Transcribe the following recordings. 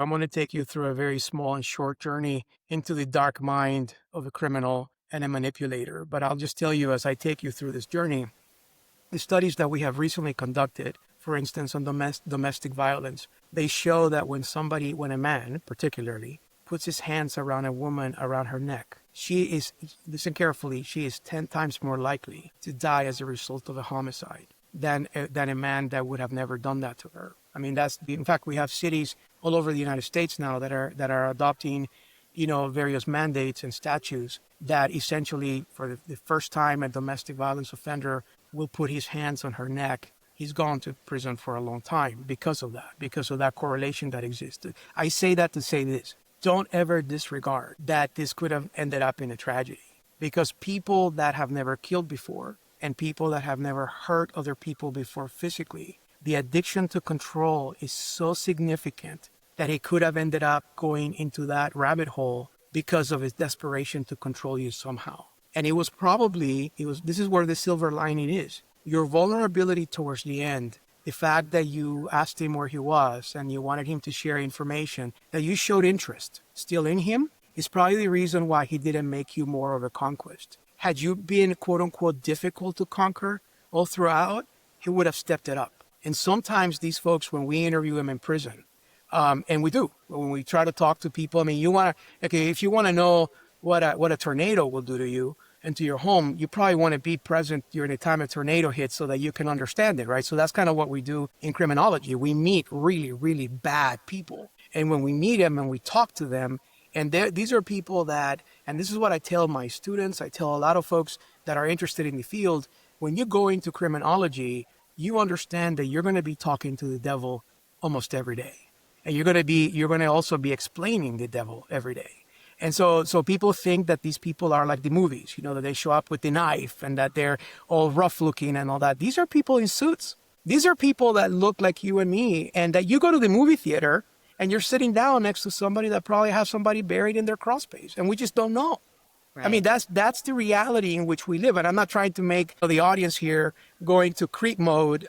I'm going to take you through a very small and short journey into the dark mind of a criminal and a manipulator. But I'll just tell you, as I take you through this journey, the studies that we have recently conducted, for instance, on domestic violence, they show that when a man particularly puts his hands around a woman, around her neck, she is, listen carefully, she is 10 times more likely to die as a result of a homicide than a man that would have never done that to her. I mean, in fact, we have cities all over the United States now that are adopting, various mandates and statutes that essentially, for the first time, a domestic violence offender will put his hands on her neck. He's gone to prison for a long time because of that correlation that exists. I say that to say this: don't ever disregard that this could have ended up in a tragedy, because people that have never killed before and people that have never hurt other people before physically, the addiction to control is so significant that he could have ended up going into that rabbit hole because of his desperation to control you somehow. And this is where the silver lining is. Your vulnerability towards the end, the fact that you asked him where he was and you wanted him to share information, that you showed interest still in him, is probably the reason why he didn't make you more of a conquest. Had you been, quote unquote, difficult to conquer all throughout, he would have stepped it up. And sometimes these folks, when we interview them in prison, and we do, when we try to talk to people, I mean, if you want to know what a tornado will do to you and to your home, you probably want to be present during the time a tornado hits so that you can understand it, right? So that's kind of what we do in criminology. We meet really, really bad people. And when we meet them and we talk to them, and these are people that, and this is what I tell my students, I tell a lot of folks that are interested in the field, when you go into criminology, you understand that you're going to be talking to the devil almost every day. And you're going to also be explaining the devil every day. And so people think that these people are like the movies, that they show up with the knife and that they're all rough looking and all that. These are people in suits. These are people that look like you and me, and that you go to the movie theater and you're sitting down next to somebody that probably has somebody buried in their crawl space, and we just don't know. Right. I mean, that's the reality in which we live. And I'm not trying to make the audience here go into creep mode,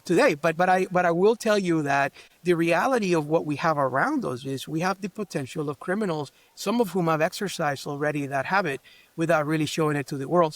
today. But I will tell you that the reality of what we have around us is we have the potential of criminals, some of whom have exercised already that habit without really showing it to the world.